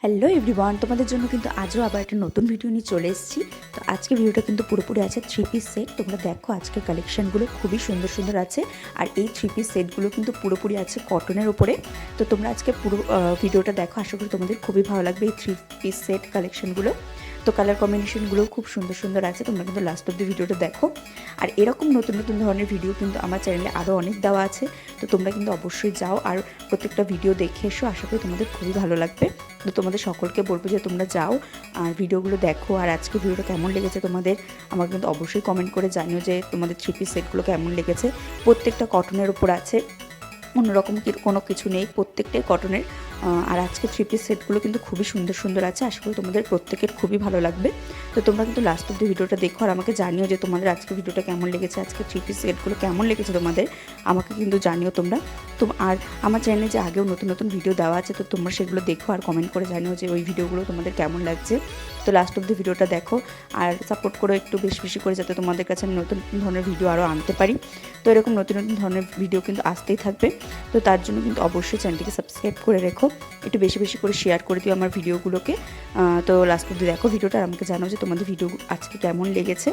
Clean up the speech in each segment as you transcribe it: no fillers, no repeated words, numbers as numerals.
Hello everyone, তোমাদের জন্য কিন্তু আজও আবার একটা নতুন ভিডিও নিয়ে চলে এসেছি। তো আজকে ভিডিওটা কিন্তু পুরোপুরি আছে 3 পিস সেট। তোমরা দেখো আজকের কালেকশানগুলো খুবই সুন্দর সুন্দর আছে। আর এই 3 পিস সেটগুলো কিন্তু পুরোপুরি আছে কটনের ওপরে। তো তোমরা আজকে পুরো ভিডিওটা দেখো, আশা করি তোমাদের খুবই ভালো লাগবে এই 3 পিস সেট কালেকশানগুলো। তো কালার কম্বিনেশনগুলোও খুব সুন্দর সুন্দর আছে, তোমরা কিন্তু লাস্ট অব দি ভিডিওটা দেখো। আর এরকম নতুন নতুন ধরনের ভিডিও কিন্তু আমার চ্যানেলে আরও অনেক দেওয়া আছে। তো তোমরা কিন্তু অবশ্যই যাও আর প্রত্যেকটা ভিডিও দেখে এসো, আশা করি তোমাদের খুবই ভালো লাগবে। তো তোমাদের সকলকে বলবো যে তোমরা যাও আর ভিডিওগুলো দেখো। আর আজকে ভিডিওটা কেমন লেগেছে তোমাদের আমাকে কিন্তু অবশ্যই কমেন্ট করে জানিও যে তোমাদের 3 পিস সেটগুলো কেমন লেগেছে। প্রত্যেকটা কটনের ওপর আছে, অন্যরকম কোনো কিছু নেই, প্রত্যেকটাই কটনের। আর আজকে 3 পিস সেটগুলো কিন্তু খুবই সুন্দর সুন্দর আছে, আশা করি তোমাদের প্রত্যেকের খুবই ভালো লাগবে। তো তোমরা কিন্তু লাস্ট অব্দি ভিডিওটা দেখো আর আমাকে জানিও যে তোমাদের আজকে ভিডিওটা কেমন লেগেছে, আজকে 3 পিস সেটগুলো কেমন লেগেছে তোমাদের আমাকে কিন্তু জানিও তোমরা। তো আর আমার চ্যানেলে যে আগেও নতুন নতুন ভিডিও দেওয়া আছে, তো তোমরা সেগুলো দেখো আর কমেন্ট করে জানিও যে ওই ভিডিওগুলো তোমাদের কেমন লাগছে। তো লাস্ট অব্দি ভিডিওটা দেখো আর সাপোর্ট করো একটু বেশি বেশি করে, যাতে তোমাদের কাছে আমি নতুন ধরনের ভিডিও আরও আনতে পারি। তো এরকম নতুন নতুন ধরনের ভিডিও কিন্তু আসতেই থাকবে। তো তার জন্য কিন্তু অবশ্যই চ্যানেলটিকে সাবস্ক্রাইব করে রেখো, একটু বেশি বেশি করে শেয়ার করে দিও আমার ভিডিওগুলোকে। তো লাস্ট অব্দি দেখো ভিডিওটা আর আমাকে জানাও যে তোমাদের ভিডিও আজকে কেমন লেগেছে।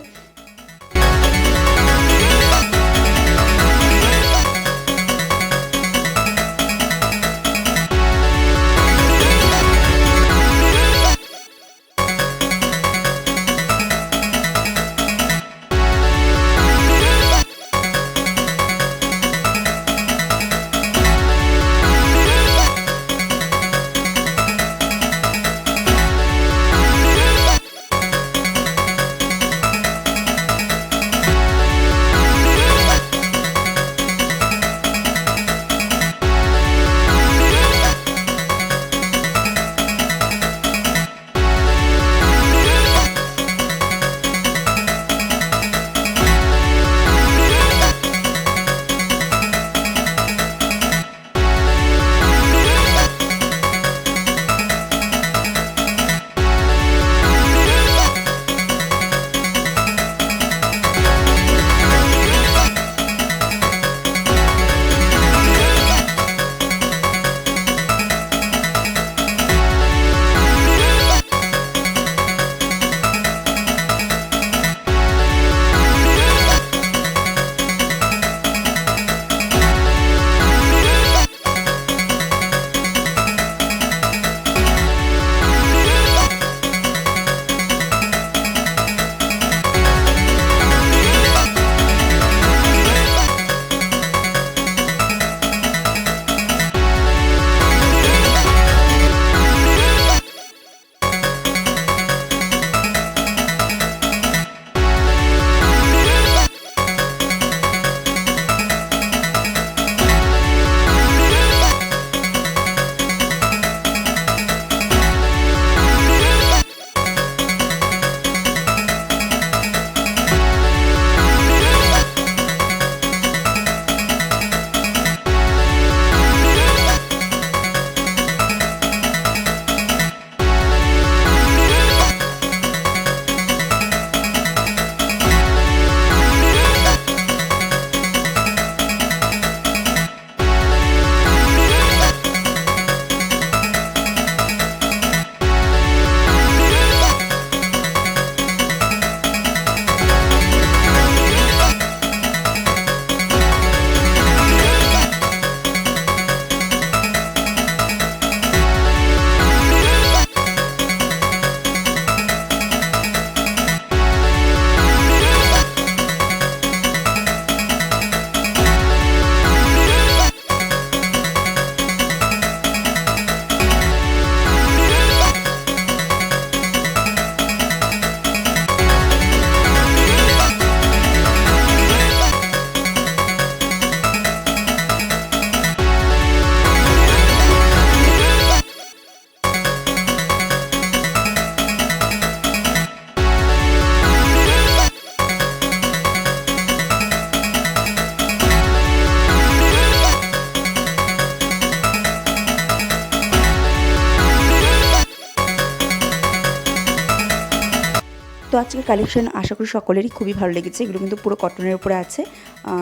তো আজকের কালেকশন আশা করি সকলেরই খুবই ভালো লেগেছে। এগুলো কিন্তু পুরো কটনের উপরে আছে।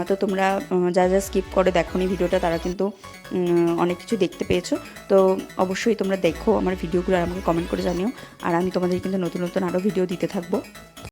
তো তোমরা যা স্কিপ করে দেখোনি ভিডিওটা তারা কিন্তু অনেক কিছু দেখতে পেয়েছো। তো অবশ্যই তোমরা দেখো আমার ভিডিওগুলো আর আমাকে কমেন্ট করে জানিও। আর আমি তোমাদের কিন্তু নতুন নতুন আরও ভিডিও দিতে থাকবো।